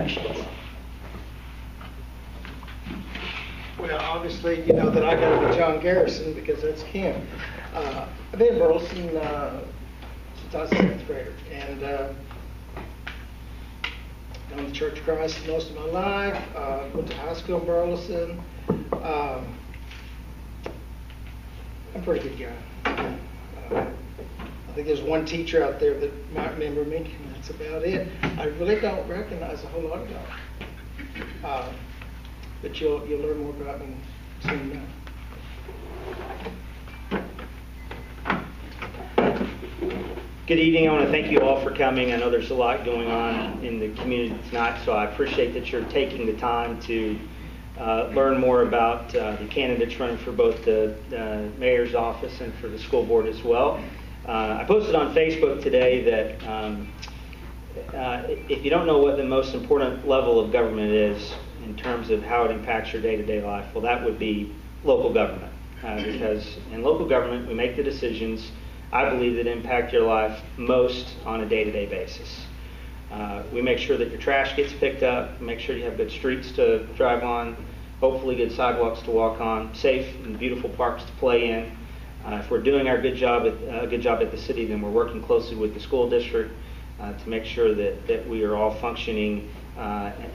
questions. Well, obviously, you know that I got to be John Garrison because that's Kim. I've been in Burleson since I was a 7th grader, and known the Church of Christ most of my life. Went to high school in Burleson. I'm a pretty good guy. I think there's one teacher out there that might remember me, and that's about it. I really don't recognize a whole lot of y'all. But you'll learn more about me soon enough. Good evening. I want to thank you all for coming. I know there's a lot going on in the community tonight, so I appreciate that you're taking the time to learn more about the candidates running for both the mayor's office and for the school board as well. I posted on Facebook today that if you don't know what the most important level of government is in terms of how it impacts your day-to-day life, well, that would be local government. Because in local government, we make the decisions, I believe, that impact your life most on a day-to-day basis. We make sure that your trash gets picked up, make sure you have good streets to drive on, hopefully good sidewalks to walk on, safe and beautiful parks to play in. If we're doing our good job at the city, then we're working closely with the school district to make sure that we are all functioning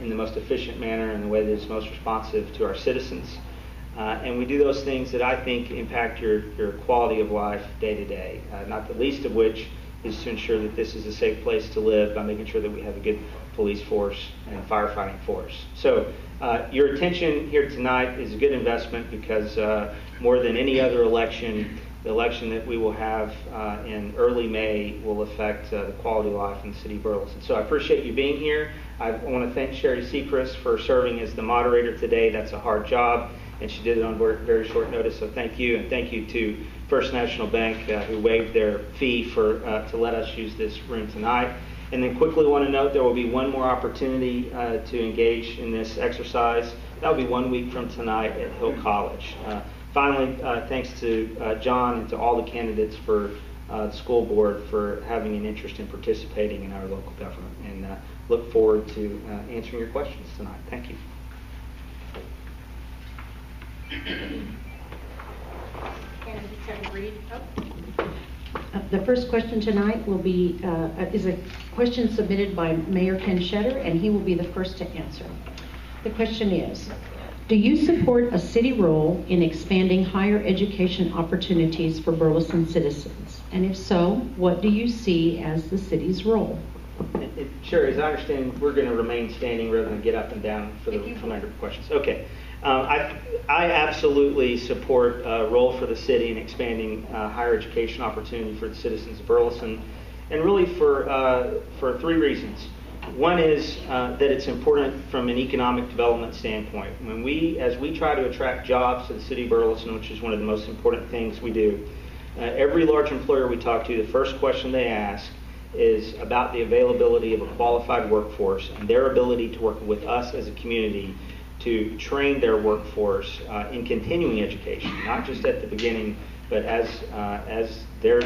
in the most efficient manner and the way that is most responsive to our citizens. And we do those things that I think impact your quality of life day to day, not the least of which is to ensure that this is a safe place to live by making sure that we have a good police force and firefighting force. So your attention here tonight is a good investment because more than any other election, the election that we will have in early May will affect the quality of life in the city of Burleson. So I appreciate you being here. I want to thank Sherri Sechrist for serving as the moderator today. That's a hard job, and she did it on very short notice, so thank you. And thank you to First National Bank who waived their fee to let us use this room tonight. And then quickly want to note there will be one more opportunity to engage in this exercise. That will be 1 week from tonight at Hill College. Finally, thanks to John and to all the candidates for the school board for having an interest in participating in our local government, and look forward to answering your questions tonight. Thank you. The first question tonight will be is a question submitted by Mayor Ken Shetter, and he will be the first to answer. The question is, do you support a city role in expanding higher education opportunities for Burleson citizens? And if so, what do you see as the city's role? Sure, as I understand, we're going to remain standing rather than get up and down for the remainder of questions. Okay. I absolutely support a role for the city in expanding higher education opportunity for the citizens of Burleson, and really for 3 reasons. One is that it's important from an economic development standpoint. As we try to attract jobs to the city of Burleson, which is one of the most important things we do, every large employer we talk to, the first question they ask is about the availability of a qualified workforce and their ability to work with us as a community to train their workforce in continuing education, not just at the beginning, but as their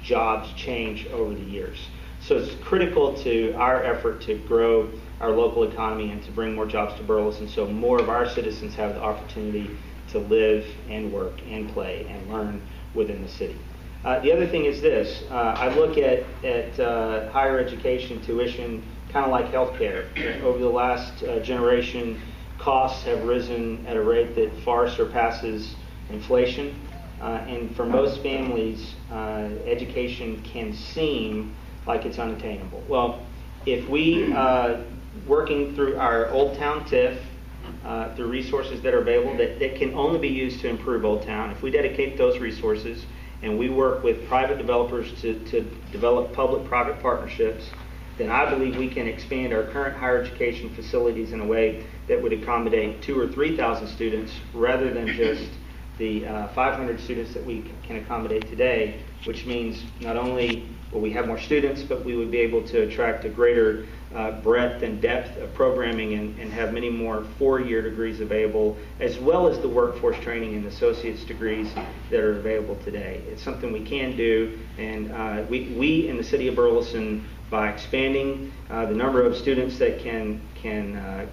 jobs change over the years. So it's critical to our effort to grow our local economy and to bring more jobs to Burleson, so more of our citizens have the opportunity to live and work and play and learn within the city. The other thing is this. I look at higher education tuition kind of like healthcare. Over the last generation, costs have risen at a rate that far surpasses inflation. And for most families, education can seem like it's unattainable. Well, if we, working through our Old Town TIF, through resources that are available that can only be used to improve Old Town, if we dedicate those resources and we work with private developers to develop public-private partnerships, then I believe we can expand our current higher education facilities in a way that would accommodate 2,000 or 3,000 students rather than just the 500 students that we can accommodate today, which means not only will we have more students, but we would be able to attract a greater breadth and depth of programming and have many more 4-year degrees available, as well as the workforce training and associate's degrees that are available today. It's something we can do, and we in the city of Burleson by expanding the number of students that can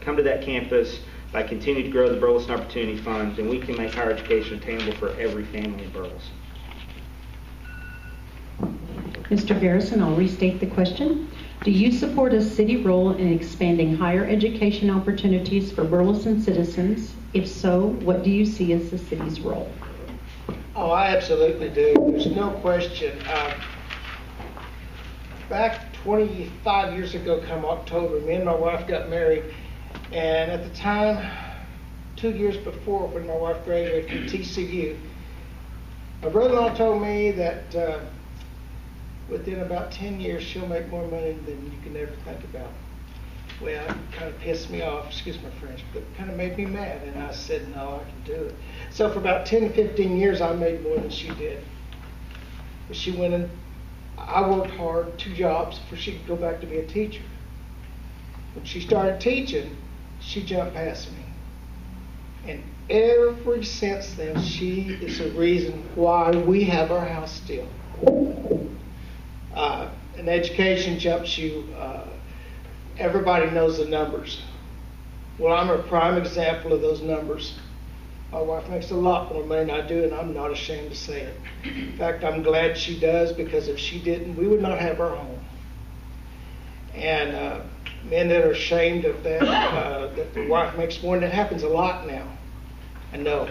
come to that campus, by continuing to grow the Burleson Opportunity Fund, then we can make higher education attainable for every family in Burleson. Mr. Garrison, I'll restate the question. Do you support a city role in expanding higher education opportunities for Burleson citizens? If so, what do you see as the city's role? Oh, I absolutely do. There's no question. Back 25 years ago, come October, me and my wife got married. And at the time, 2 years before, when my wife graduated from TCU, my brother-in-law told me that within about 10 years, she'll make more money than you can ever think about. Well, it kind of pissed me off, excuse my French, but it kind of made me mad. And I said, no, I can do it. So for about 10 to 15 years, I made more than she did. But she went and I worked hard, 2 jobs, before she could go back to be a teacher. When she started teaching, she jumped past me. And ever since then, she is the reason why we have our house still. And education jumps you. Everybody knows the numbers. Well, I'm a prime example of those numbers. My wife makes a lot more money than I do, and I'm not ashamed to say it. In fact, I'm glad she does, because if she didn't, we would not have our home. And men that are ashamed of that, that the wife makes more, and that happens a lot now. I know.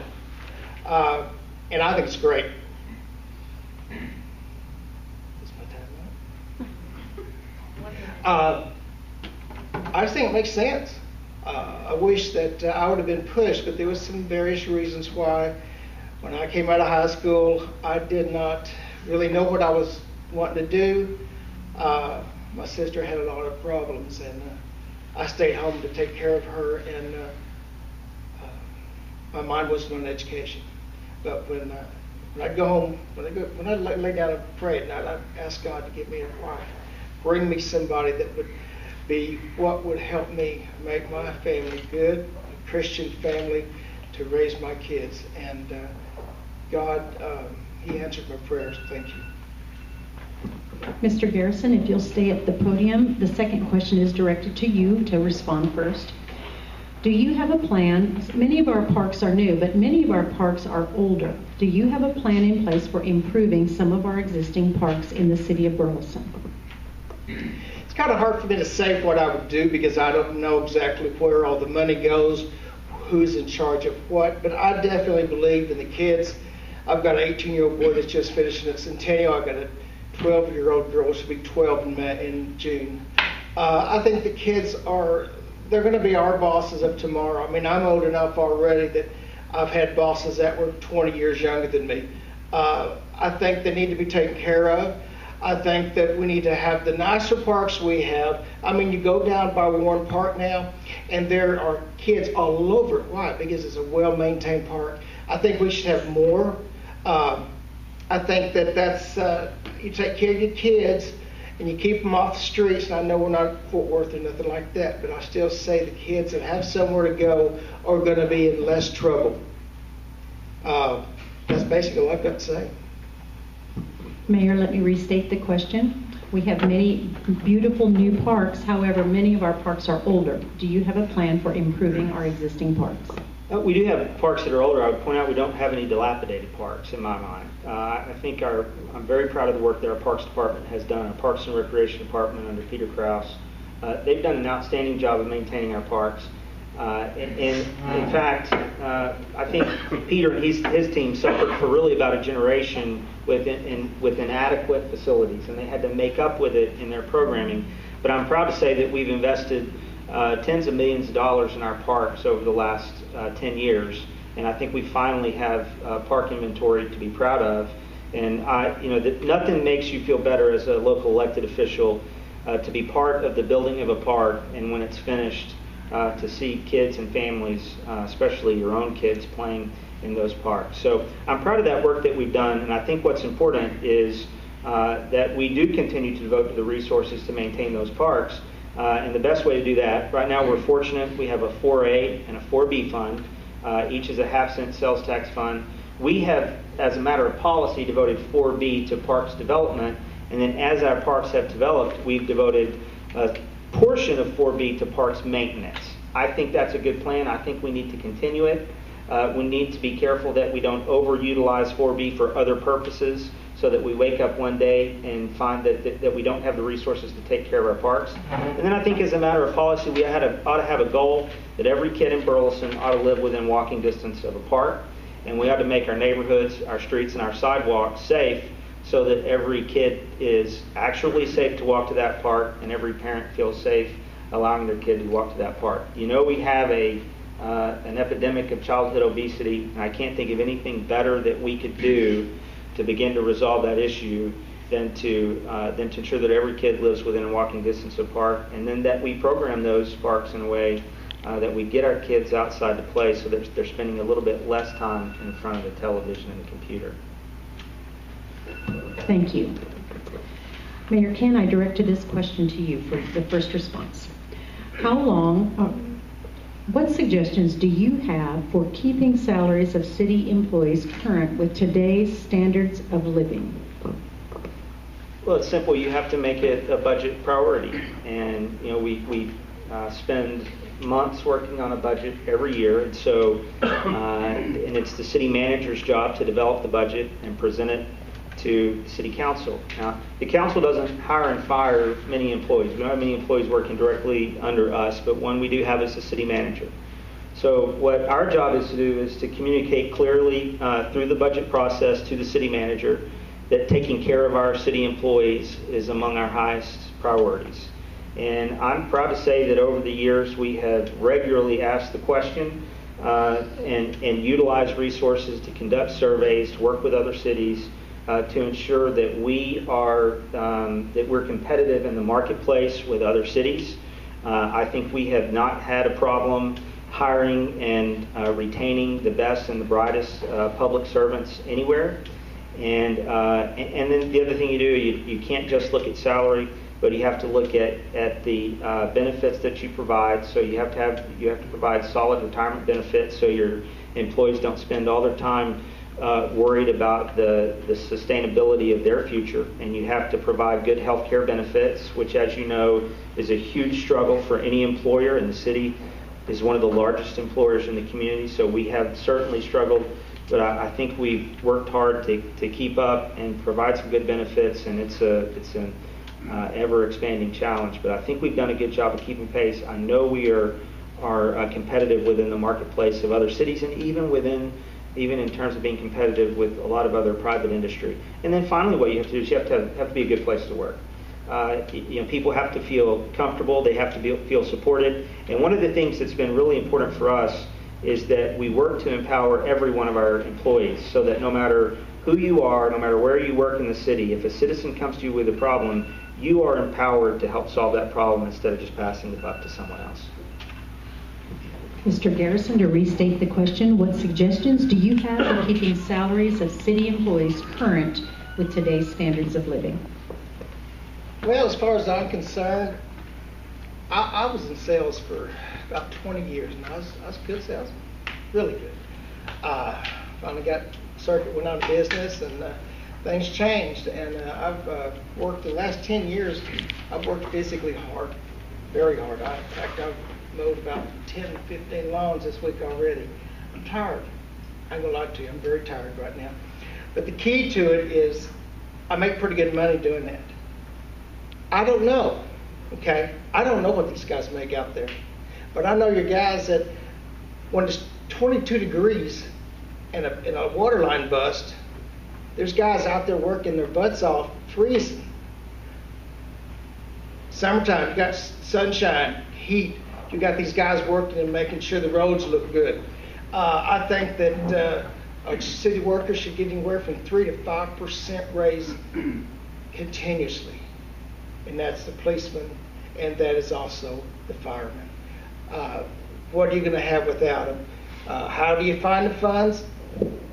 And I think it's great. Is my time up? I just think it makes sense. I wish that I would have been pushed, but there was some various reasons why. When I came out of high school, I did not really know what I was wanting to do. My sister had a lot of problems, and I stayed home to take care of her, and my mind wasn't on education. But when I go home, when I lay down and pray at night, I ask God to give me a wife, bring me somebody that would be what would help me make my family good, a Christian family, to raise my kids. And God, He answered my prayers. Thank you. Mr. Garrison, if you'll stay at the podium, the second question is directed to you to respond first. Do you have a plan? Many of our parks are new, but many of our parks are older. Do you have a plan in place for improving some of our existing parks in the city of Burleson? It's kind of hard for me to say what I would do, because I don't know exactly where all the money goes, who's in charge of what, but I definitely believe in the kids. I've got an 18-year-old boy that's just finishing at Centennial. I've got a 12-year-old girl, she'll be 12 in June. I think the kids they're going to be our bosses of tomorrow. I mean, I'm old enough already that I've had bosses that were 20 years younger than me. I think they need to be taken care of. I think that we need to have the nicer parks we have. I mean, you go down by Warren Park now, and there are kids all over it. Why? Because it's a well-maintained park. I think we should have more. I think that's, you take care of your kids, and you keep them off the streets. And I know we're not Fort Worth or nothing like that, but I still say the kids that have somewhere to go are going to be in less trouble. That's basically all I've got to say. Mayor, let me restate the question. We have many beautiful new parks. However, many of our parks are older. Do you have a plan for improving our existing parks? We do have parks that are older. I would point out we don't have any dilapidated parks in my mind. I think I'm very proud of the work that our Parks Department has done, our Parks and Recreation Department under Peter Krause. They've done an outstanding job of maintaining our parks. In fact, I think Peter and his team suffered for really about a generation with inadequate facilities, and they had to make up with it in their programming. But I'm proud to say that we've invested tens of millions of dollars in our parks over the last 10 years, and I think we finally have park inventory to be proud of. And nothing makes you feel better as a local elected official to be part of the building of a park, and when it's finished, to see kids and families, especially your own kids, playing in those parks. So I'm proud of that work that we've done, and I think what's important is that we do continue to devote the resources to maintain those parks. And the best way to do that, right now we're fortunate, we have a 4A and a 4B fund. Each is a half-cent sales tax fund. We have, as a matter of policy, devoted 4B to parks development, And then as our parks have developed, we've devoted a portion of 4B to parks maintenance. I think that's a good plan. I think we need to continue it. We need to be careful that we don't overutilize 4B for other purposes, so that we wake up one day and find that we don't have the resources to take care of our parks. And then I think as a matter of policy, we ought to have a goal that every kid in Burleson ought to live within walking distance of a park, and we ought to make our neighborhoods, our streets, and our sidewalks safe, so that every kid is actually safe to walk to that park, and every parent feels safe allowing their kid to walk to that park. You know, we have an epidemic of childhood obesity, and I can't think of anything better that we could do to begin to resolve that issue than to ensure that every kid lives within a walking distance of a park, and then that we program those parks in a way that we get our kids outside to play, so that they're spending a little bit less time in front of the television and the computer. Thank you. Mayor Ken, I directed this question to you for the first response. What suggestions do you have for keeping salaries of city employees current with today's standards of living? Well, it's simple. You have to make it a budget priority. And, you know, we spend months working on a budget every year. And so, and it's the city manager's job to develop the budget and present it to the city council. Now, the council doesn't hire and fire many employees. We don't have many employees working directly under us, but one we do have is the city manager. So what our job is to do is to communicate clearly through the budget process to the city manager that taking care of our city employees is among our highest priorities. And I'm proud to say that over the years we have regularly asked the question and utilized resources to conduct surveys, to work with other cities, to ensure that we're competitive in the marketplace with other cities. I think we have not had a problem hiring and retaining the best and the brightest public servants anywhere. And then the other thing you do, you can't just look at salary, but you have to look at the benefits that you provide. So you have to provide solid retirement benefits, so your employees don't spend all their time worried about the sustainability of their future. And you have to provide good health care benefits, which, as you know, is a huge struggle for any employer, and the city is one of the largest employers in the community, so we have certainly struggled, but I think we've worked hard to keep up and provide some good benefits, and it's an ever-expanding challenge, but I think we've done a good job of keeping pace. I know we are competitive within the marketplace of other cities, and even in terms of being competitive with a lot of other private industry. And then finally, what you have to do is you have to be a good place to work. People have to feel comfortable. They have to feel supported. And one of the things that's been really important for us is that we work to empower every one of our employees, so that no matter who you are, no matter where you work in the city, if a citizen comes to you with a problem, you are empowered to help solve that problem instead of just passing the buck to someone else. Mr. Garrison, to restate the question, what suggestions do you have for keeping salaries of city employees current with today's standards of living? Well, as far as I'm concerned, I was in sales for about 20 years, and I was a good salesman, really good. Finally went out of business, and things changed. And I've worked the last 10 years. I've worked physically hard, very hard. In fact, I've mowed about 10 to 15 lawns this week already. I'm tired. I ain't gonna lie to you. I'm very tired right now. But the key to it is I make pretty good money doing that. I don't know, okay? I don't know what these guys make out there. But I know your guys that when it's 22 degrees and a water line bust, there's guys out there working their butts off, freezing. Summertime, you got sunshine, heat. You got these guys working and making sure the roads look good. I think that our city workers should get anywhere from 3 to 5% raise continuously. And that's the policeman, and that is also the fireman. What are you going to have without them? How do you find the funds?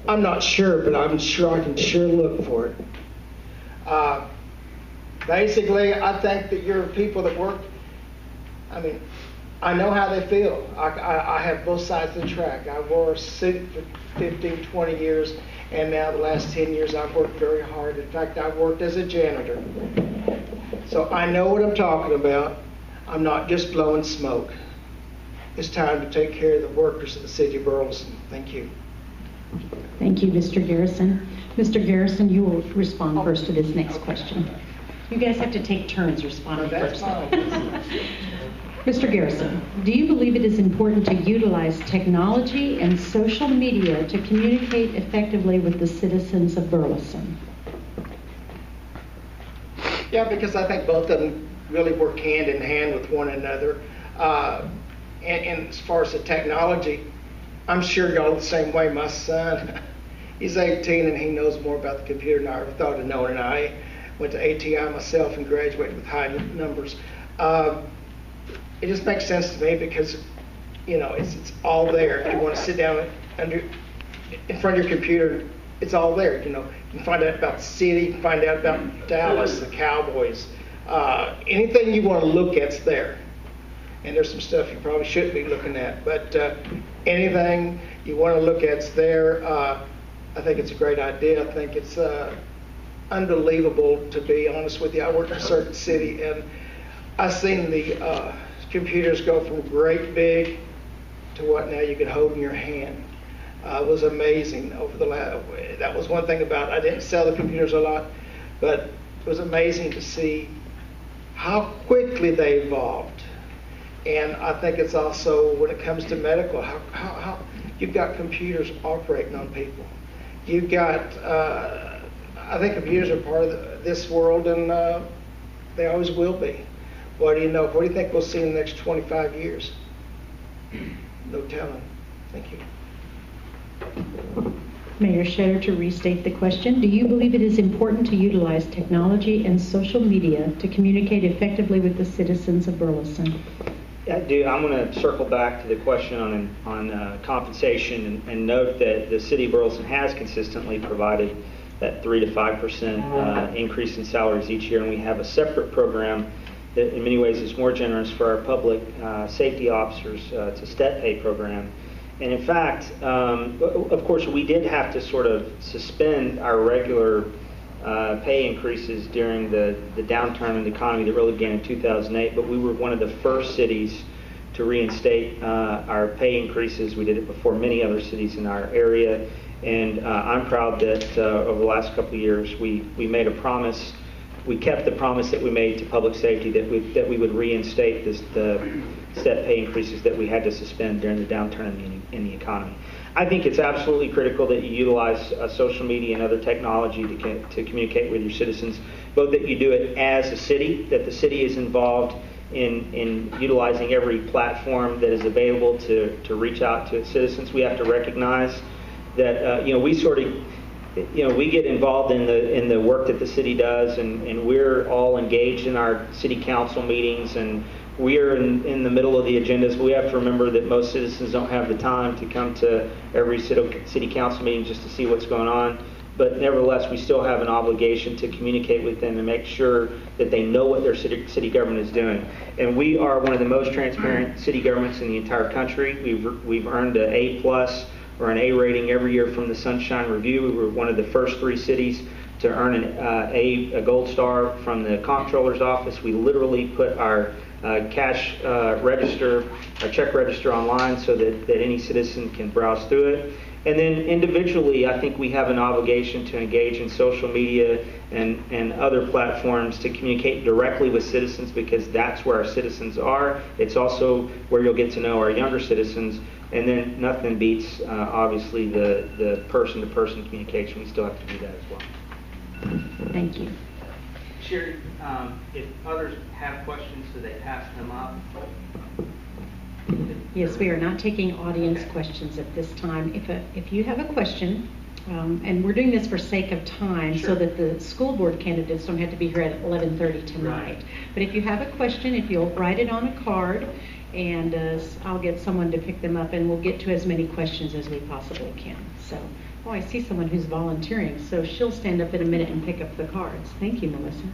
I'm not sure, but I'm sure I can sure look for it. Basically, I think that your people that work, I know how they feel. I have both sides of the track. I wore a suit for 15, 20 years, and now the last 10 years I've worked very hard. In fact, I've worked as a janitor. So I know what I'm talking about. I'm not just blowing smoke. It's time to take care of the workers of the city of Burleson. Thank you. Thank you, Mr. Garrison. Mr. Garrison, you will respond first to this next question. You guys have to take turns responding first. Mr. Garrison, do you believe it is important to utilize technology and social media to communicate effectively with the citizens of Burleson? Yeah, because I think both of them really work hand in hand with one another. And as far as the technology, I'm sure y'all the same way. My son, he's 18 and he knows more about the computer than I ever thought of knowing. And I went to ATI myself and graduated with high numbers. It just makes sense to me because, you know, it's all there. If you want to sit down in front of your computer, it's all there. You know, you can find out about the city, you can find out about Dallas, the Cowboys. Anything you want to look at's there. And there's some stuff you probably shouldn't be looking at, but anything you want to look at's there. I think it's a great idea. I think it's unbelievable, to be honest with you. I work in a certain city, and I've seen the computers go from great big to what now you can hold in your hand. It was amazing over the last. That was one thing about. I didn't sell the computers a lot, but it was amazing to see how quickly they evolved. And I think it's also, when it comes to medical, how you've got computers operating on people. You've got, I think computers are part of this world, and they always will be. What do you know? What do you think we'll see in the next 25 years? No telling. Thank you. Mayor Shetter, to restate the question, do you believe it is important to utilize technology and social media to communicate effectively with the citizens of Burleson? I do. I'm going to circle back to the question on compensation and note that the city of Burleson has consistently provided that 3 to 5% increase in salaries each year, and we have a separate program that in many ways is more generous for our public safety officers. It's a step pay program. And in fact, of course, we did have to sort of suspend our regular pay increases during the downturn in the economy that really began in 2008, but we were one of the first cities to reinstate our pay increases. We did it before many other cities in our area, and I'm proud that over the last couple of years we made a promise. We kept the promise that we made to public safety that we would reinstate the step pay increases that we had to suspend during the downturn in the economy. I think it's absolutely critical that you utilize social media and other technology to communicate with your citizens, both that you do it as a city, that the city is involved in utilizing every platform that is available to reach out to its citizens. We have to recognize that we get involved in the work that the city does, and we're all engaged in our city council meetings, and we're in the middle of the agendas. We have to remember that most citizens don't have the time to come to every city council meeting just to see what's going on. But nevertheless, we still have an obligation to communicate with them and make sure that they know what their city government is doing. And we are one of the most transparent city governments in the entire country. We've earned an A+ or an A rating every year from the Sunshine Review. We were one of the first 3 cities to earn a gold star from the comptroller's office. We literally put our cash register, our check register online so that any citizen can browse through it. And then individually, I think we have an obligation to engage in social media and other platforms to communicate directly with citizens, because that's where our citizens are. It's also where you'll get to know our younger citizens. And then nothing beats, obviously, the person-to-person communication. We still have to do that as well. Thank you. Sherri, if others have questions, do they pass them up? Yes, we are not taking audience questions at this time. If you have a question, and we're doing this for sake of time, Sure. so that the school board candidates don't have to be here at 11:30 tonight. Right. But if you have a question, if you'll write it on a card, and I'll get someone to pick them up, and we'll get to as many questions as we possibly can. So, oh, I see someone who's volunteering, so she'll stand up in a minute and pick up the cards. Thank you, Melissa.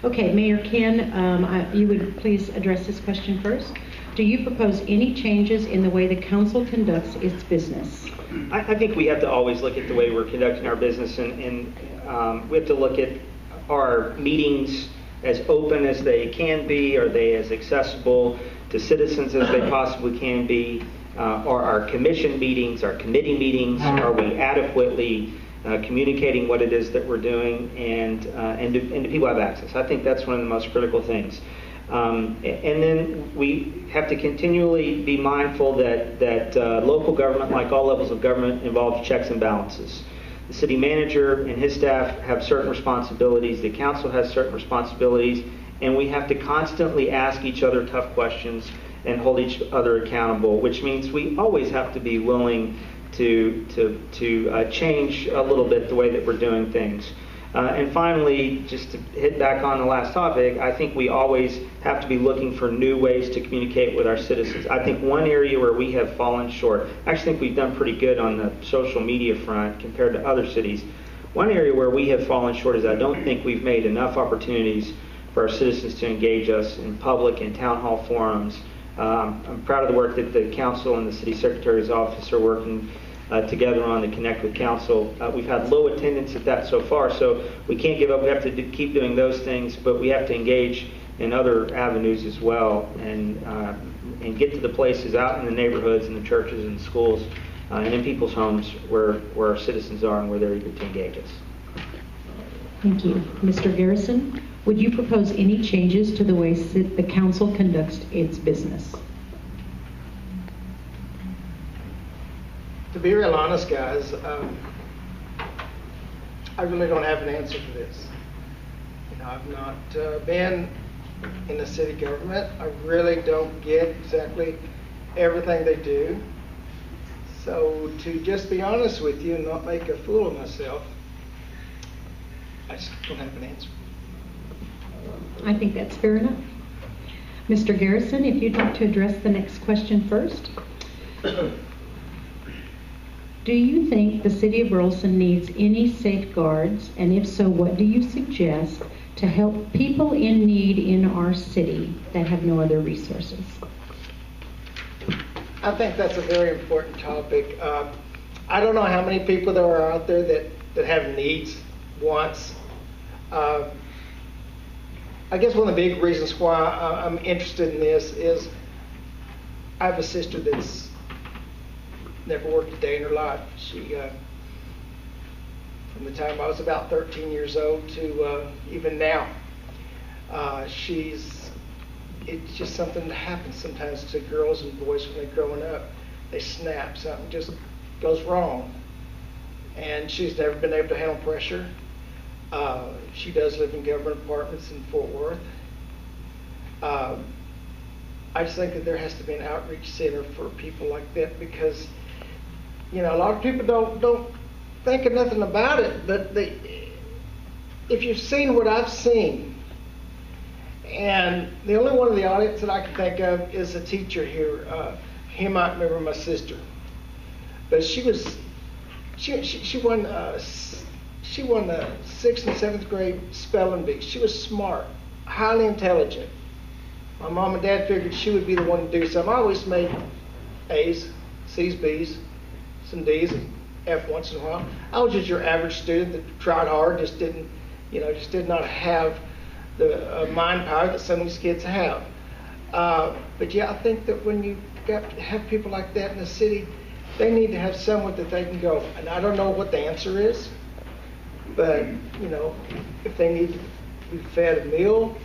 Okay, Mayor Ken, you would please address this question first. Do you propose any changes in the way the council conducts its business? I think we have to always look at the way we're conducting our business, and we have to look at our meetings as open as they can be. Are they as accessible to citizens as they possibly can be? Are our commission meetings, our committee meetings, are we adequately communicating what it is that we're doing, and do people have access? I think that's one of the most critical things. And then we have to continually be mindful that local government, like all levels of government, involves checks and balances. The city manager and his staff have certain responsibilities. The council has certain responsibilities, and we have to constantly ask each other tough questions and hold each other accountable, which means we always have to be willing to change a little bit the way that we're doing things. And finally, just to hit back on the last topic, I think we always have to be looking for new ways to communicate with our citizens. I think one area where we have fallen short, I actually think we've done pretty good on the social media front compared to other cities. One area where we have fallen short is I don't think we've made enough opportunities for our citizens to engage us in public and town hall forums. I'm proud of the work that the council and the city secretary's office are working together on to connect with council. We've had low attendance at that so far, so we can't give up. We have to keep doing those things, but we have to engage in other avenues as well, and get to the places out in the neighborhoods and the churches and the schools and in people's homes where our citizens are and where they're eager to engage us. Thank you. Mr. Garrison, would you propose any changes to the way the council conducts its business? To be real honest, guys, I really don't have an answer for this. I've not been in the city government. I really don't get exactly everything they do. So to just be honest with you and not make a fool of myself, I just don't have an answer. I think that's fair enough. Mr. Garrison, if you'd like to address the next question first. Do you think the city of Burleson needs any safeguards, and if so, what do you suggest to help people in need in our city that have no other resources? I think that's a very important topic. I don't know how many people there are out there that have needs, wants. I guess one of the big reasons why I'm interested in this is I have a sister that's never worked a day in her life. She, from the time I was about 13 years old to even now, it's just something that happens sometimes to girls and boys when they're growing up. They snap, something just goes wrong. And she's never been able to handle pressure. She does live in government apartments in Fort Worth. I just think that there has to be an outreach center for people like that, because a lot of people don't think of nothing about it, but if you've seen what I've seen, and the only one in the audience that I can think of is a teacher here. He might remember my sister, but she won the 6th and 7th grade spelling bee. She was smart, highly intelligent. My mom and dad figured she would be the one to do something. I always made A's, C's, B's, some D's, and F once in a while. I was just your average student that tried hard, just did not have the mind power that some of these kids have. But yeah, I think that when you have people like that in the city, they need to have somewhere that they can go. And I don't know what the answer is, but if they need to be fed a meal,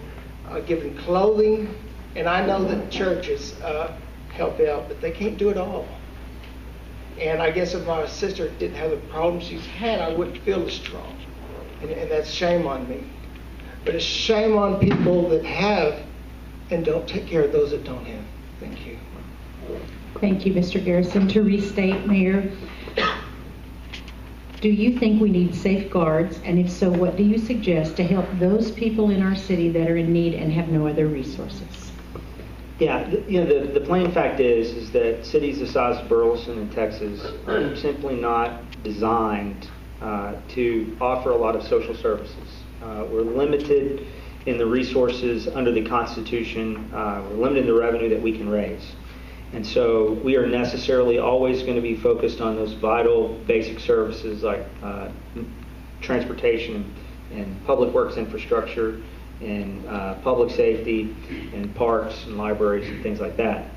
given clothing, and I know that churches help out, but they can't do it all. And I guess if my sister didn't have the problems she's had, I wouldn't feel as strong. And that's shame on me. But it's shame on people that have and don't take care of those that don't have. Thank you. Thank you, Mr. Garrison. To restate, Mayor, do you think we need safeguards? And if so, what do you suggest to help those people in our city that are in need and have no other resources? Yeah, the plain fact is that cities the size of Burleson in Texas are simply not designed to offer a lot of social services. We're limited in the resources under the Constitution. We're limited in the revenue that we can raise. And so we are necessarily always going to be focused on those vital basic services like transportation and public works infrastructure and public safety and parks and libraries and things like that.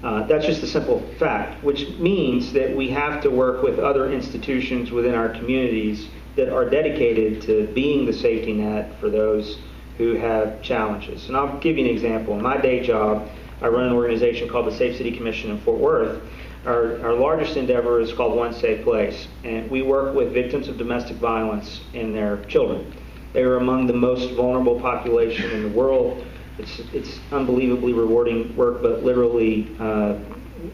That's just a simple fact, which means that we have to work with other institutions within our communities that are dedicated to being the safety net for those who have challenges. And I'll give you an example. In my day job, I run an organization called the Safe City Commission in Fort Worth. Our largest endeavor is called One Safe Place, and we work with victims of domestic violence and their children. They are among the most vulnerable population in the world. It's unbelievably rewarding work, but literally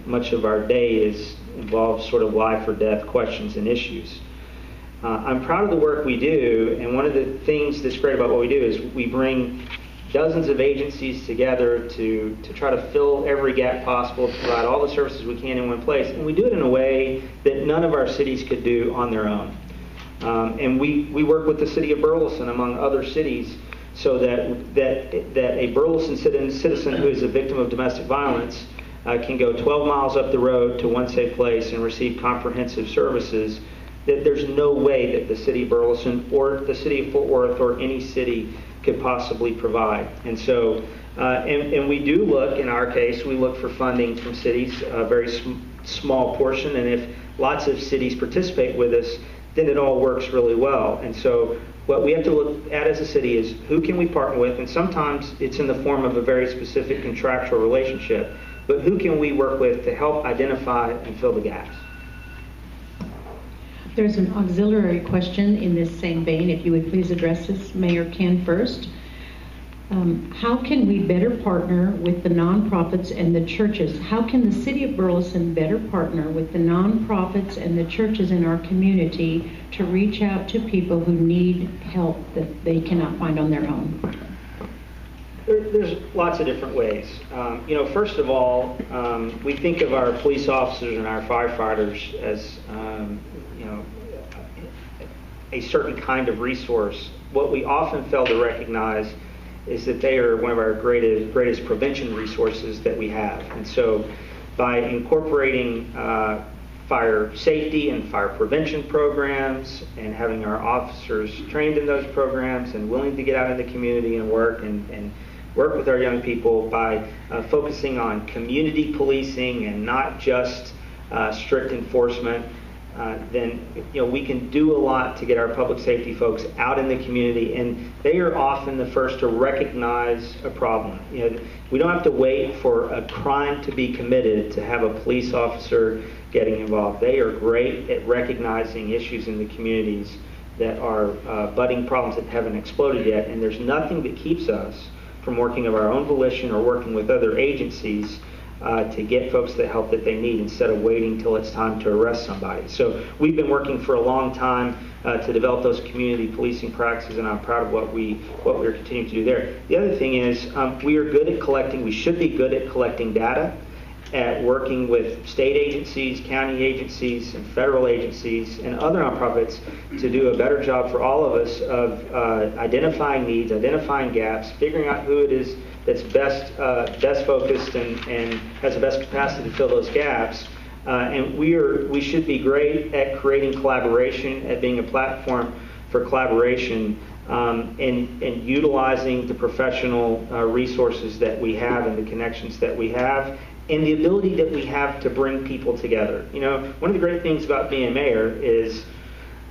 much of our day involves sort of life or death questions and issues. I'm proud of the work we do, and one of the things that's great about what we do is we bring dozens of agencies together to try to fill every gap possible, to provide all the services we can in one place, and we do it in a way that none of our cities could do on their own. And we work with the city of Burleson, among other cities, so that a Burleson citizen who is a victim of domestic violence can go 12 miles up the road to One Safe Place and receive comprehensive services that there's no way that the city of Burleson or the city of Fort Worth or any city could possibly provide. And so, and we do look, in our case, we look for funding from cities, a very small portion, and if lots of cities participate with us, then it all works really well. And so what we have to look at as a city is who can we partner with, and sometimes it's in the form of a very specific contractual relationship, but who can we work with to help identify and fill the gaps? There's an auxiliary question in this same vein. If you would please address this, Mayor Ken, first. How can we better partner with the nonprofits and the churches? How can the city of Burleson better partner with the nonprofits and the churches in our community to reach out to people who need help that they cannot find on their own? There's lots of different ways. First of all, we think of our police officers and our firefighters as a certain kind of resource. What we often fail to recognize is that they are one of our greatest prevention resources that we have. And so by incorporating fire safety and fire prevention programs and having our officers trained in those programs and willing to get out in the community and work with our young people, by focusing on community policing and not just strict enforcement, then we can do a lot to get our public safety folks out in the community, and they are often the first to recognize a problem. We don't have to wait for a crime to be committed to have a police officer getting involved. They are great at recognizing issues in the communities that are budding problems that haven't exploded yet, and there's nothing that keeps us from working of our own volition or working with other agencies to get folks the help that they need instead of waiting till it's time to arrest somebody. So we've been working for a long time to develop those community policing practices, and I'm proud of what we're continuing to do there. The other thing is we should be good at collecting data, at working with state agencies, county agencies, and federal agencies, and other nonprofits to do a better job for all of us of identifying needs, identifying gaps, figuring out who it is that's best focused and has the best capacity to fill those gaps. And we should be great at creating collaboration, at being a platform for collaboration, and utilizing the professional resources that we have and the connections that we have, and the ability that we have to bring people together. One of the great things about being mayor is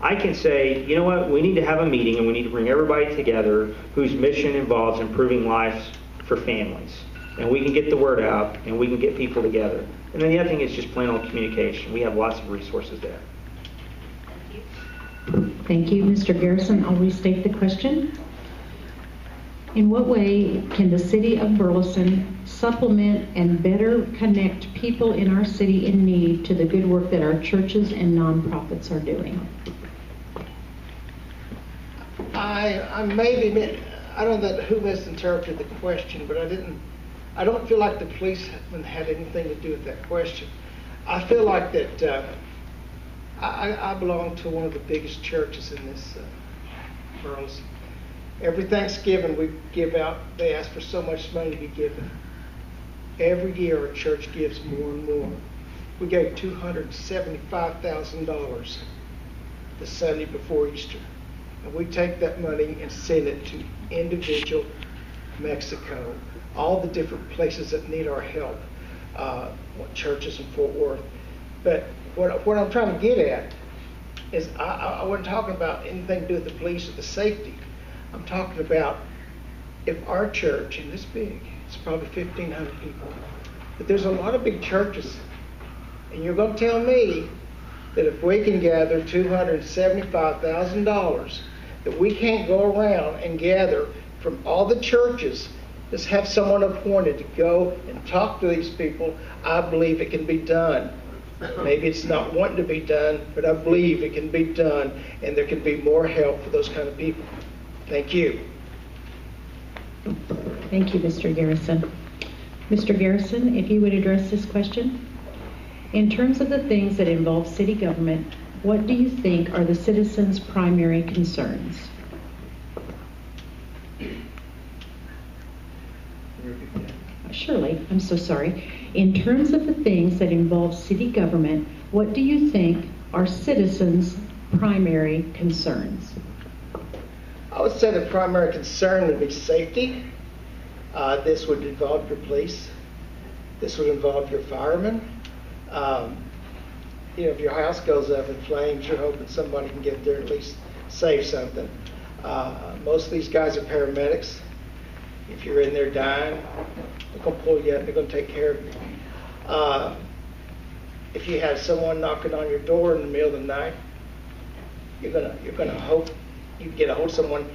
I can say, you know what, we need to have a meeting and we need to bring everybody together whose mission involves improving lives for families. And we can get the word out and we can get people together. And then the other thing is just plain old communication. We have lots of resources there. Thank you, Mr. Garrison. I'll restate the question. In what way can the city of Burleson supplement and better connect people in our city in need to the good work that our churches and nonprofits are doing? I don't know who misinterpreted the question, but I don't feel like the police had anything to do with that question. I feel like that I belong to one of the biggest churches in this Burleson. Every Thanksgiving we give out, they ask for so much money to be given. Every year our church gives more and more. We gave $275,000 the Sunday before Easter. And we take that money and send it to individual Mexico, all the different places that need our help, churches in Fort Worth. But what I'm trying to get at is I wasn't talking about anything to do with the police or the safety. I'm talking about if our church, and this big, it's probably 1,500 people, but there's a lot of big churches, and you're going to tell me that if we can gather $275,000, that we can't go around and gather from all the churches, just have someone appointed to go and talk to these people. I believe it can be done. Maybe it's not wanting to be done, but I believe it can be done, and there can be more help for those kind of people. Thank you. Thank you, Mr. Garrison. Mr. Garrison, if you would address this question. In terms of the things that involve city government, what do you think are the citizens' primary concerns? Surely, I'm so sorry. In terms of the things that involve city government, what do you think are citizens' primary concerns? I would say the primary concern would be safety. This would involve your police. This would involve your firemen. If your house goes up in flames, you're hoping somebody can get there and at least save something. Most of these guys are paramedics. If you're in there dying, they're going to pull you up. They're going to take care of you. If you have someone knocking on your door in the middle of the night, you're gonna hope you can get a hold of someone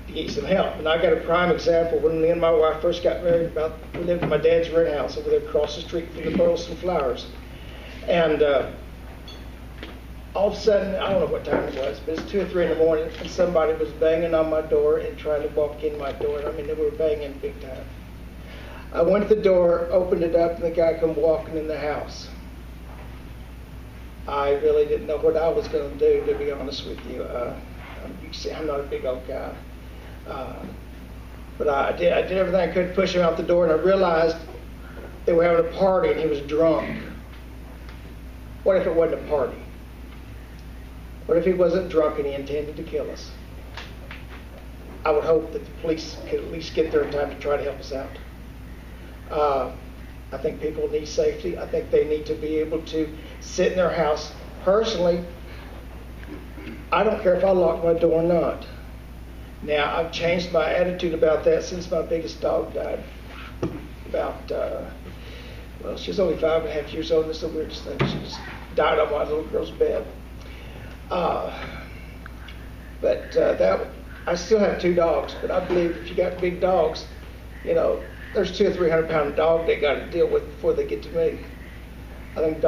to get you some help. And I got a prime example. When me and my wife first got married, we lived in my dad's rent house over there across the street from the Burleson Flowers. And all of a sudden, I don't know what time it was, but it's 2 or 3 in the morning, and somebody was banging on my door and trying to walk in my door. I mean, they were banging big time. I went to the door, opened it up, and the guy come walking in the house. I really didn't know what I was going to do, to be honest with you. You see, I'm not a big old guy. But I did everything I could to push him out the door, and I realized they were having a party and he was drunk. What if it wasn't a party? What if he wasn't drunk and he intended to kill us? I would hope that the police could at least get there in time to try to help us out. I think people need safety. I think they need to be able to sit in their house. Personally, I don't care if I lock my door or not. Now, I've changed my attitude about that since my biggest dog died. She was only 5.5 years old, and it's the weirdest thing. She just died on my little girl's bed. I still have 2 dogs, but I believe if you got big dogs, there's 200 or 300 pound dog they got to deal with before they get to me. I think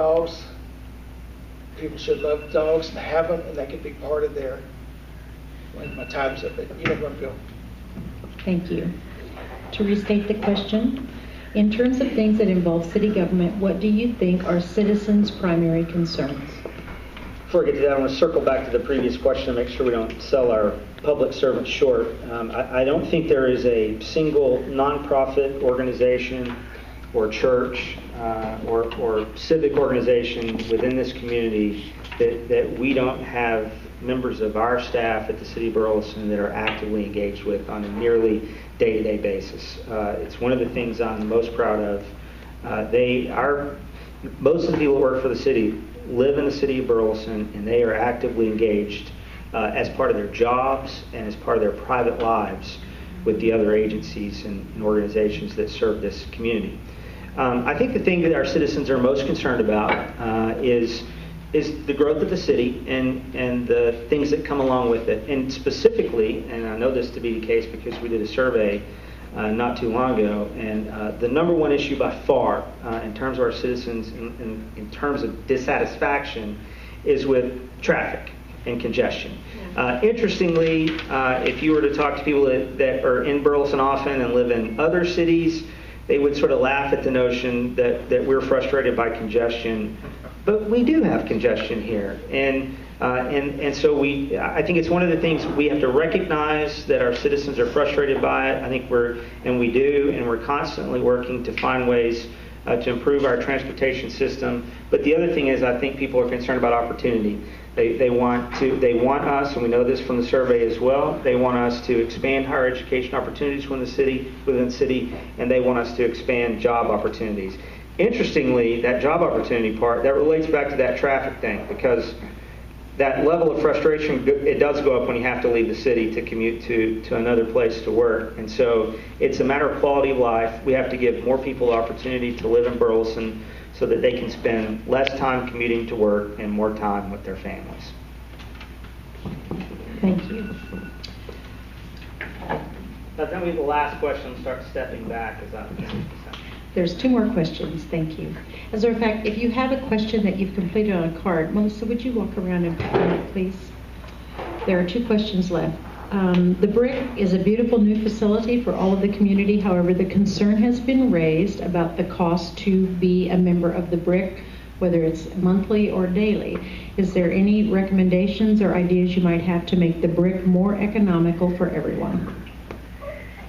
people should love dogs and have them, and they could be part of their. Well, my time's up, but you know where I'm going. Thank you. To restate the question, in terms of things that involve city government, what do you think are citizens' primary concerns? Before I get to that, I want to circle back to the previous question to make sure we don't sell our public servants short. I don't think there is a single nonprofit organization or church or civic organization within this community that we don't have members of our staff at the City of Burleson that are actively engaged with on a nearly day-to-day basis. It's one of the things I'm most proud of. Most of the people that work for the city live in the City of Burleson, and they are actively engaged as part of their jobs and as part of their private lives with the other agencies and organizations that serve this community. I think the thing that our citizens are most concerned about is the growth of the city and the things that come along with it. And specifically, and I know this to be the case because we did a survey not too long ago, and the number one issue by far in terms of our citizens in terms of dissatisfaction is with traffic and congestion. Interestingly, if you were to talk to people that are in Burleson often and live in other cities, they would sort of laugh at the notion that we're frustrated by congestion. But we do have congestion here. And And so I think it's one of the things we have to recognize that our citizens are frustrated by it. I think we do, and we're constantly working to find ways to improve our transportation system. But the other thing is, I think people are concerned about opportunity. They want us, and we know this from the survey as well, they want us to expand higher education opportunities within the city, and they want us to expand job opportunities. Interestingly, that job opportunity part, that relates back to that traffic thing, because that level of frustration, it does go up when you have to leave the city to commute to another place to work. And so it's a matter of quality of life. We have to give more people the opportunity to live in Burleson so that they can spend less time commuting to work and more time with their families. Thank you. That's going to be the last question. Start stepping back as I There's 2 more questions. Thank you. As a matter of fact, if you have a question that you've completed on a card, Melissa, would you walk around and pick it up, please? There are 2 questions left. The BRIC is a beautiful new facility for all of the community. However, the concern has been raised about the cost to be a member of the BRIC, whether it's monthly or daily. Is there any recommendations or ideas you might have to make the BRIC more economical for everyone?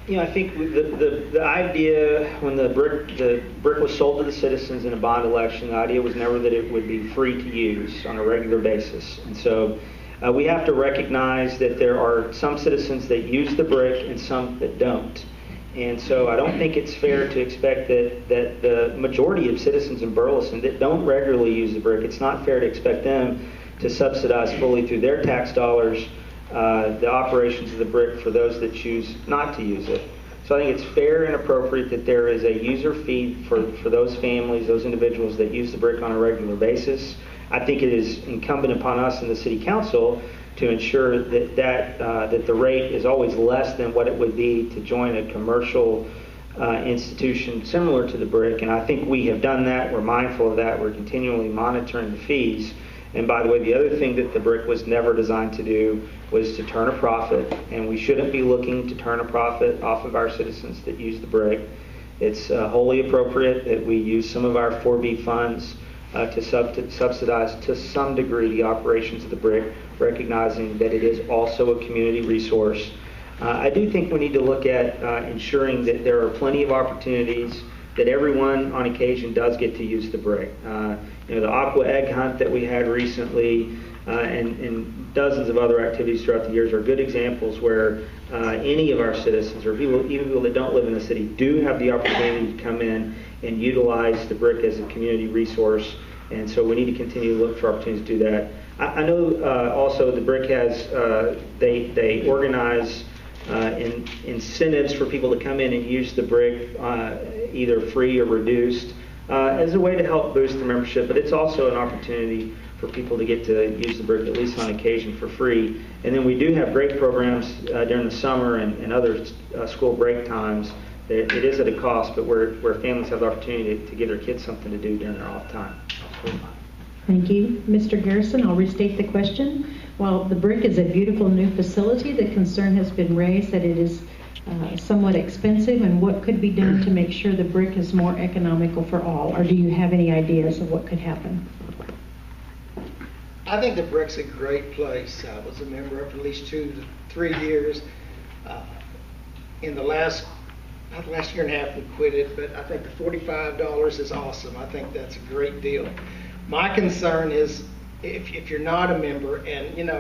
I think the idea when the BRIC was sold to the citizens in a bond election, the idea was never that it would be free to use on a regular basis. And so we have to recognize that there are some citizens that use the BRIC and some that don't. And so I don't think it's fair to expect that the majority of citizens in Burleson that don't regularly use the BRIC, it's not fair to expect them to subsidize fully through their tax dollars the operations of the BRIC for those that choose not to use it. So I think it's fair and appropriate that there is a user fee for those families, those individuals that use the BRIC on a regular basis. I think it is incumbent upon us in the City Council to ensure that the rate is always less than what it would be to join a commercial institution similar to the BRIC. And I think we have done that. We're mindful of that. We're continually monitoring the fees. And by the way, the other thing that the BRIC was never designed to do was to turn a profit. And we shouldn't be looking to turn a profit off of our citizens that use the BRIC. It's wholly appropriate that we use some of our 4B funds to subsidize to some degree the operations of the BRIC, recognizing that it is also a community resource. I do think we need to look at ensuring that there are plenty of opportunities that everyone on occasion does get to use the BRIC. The aqua egg hunt that we had recently and dozens of other activities throughout the years are good examples where any of our citizens or even people that don't live in the city do have the opportunity to come in and utilize the BRIC as a community resource. And so we need to continue to look for opportunities to do that. I know also the BRIC has, they organize incentives for people to come in and use the BRIC either free or reduced as a way to help boost the membership, but it's also an opportunity for people to get to use the BRIC at least on occasion for free. And then we do have great programs during the summer and other school break times. It is at a cost, but where families have the opportunity to give their kids something to do during their off time. Thank you. Mr. Garrison, I'll restate the question. While the BRIC is a beautiful new facility, the concern has been raised that it is somewhat expensive, and what could be done to make sure the BRIC is more economical for all? Or do you have any ideas of what could happen? I think the BRIC's a great place. I was a member of for at least 2 to 3 years. In the last year and a half we quit it, but I think the $45 is awesome. I think that's a great deal. My concern is if you're not a member, and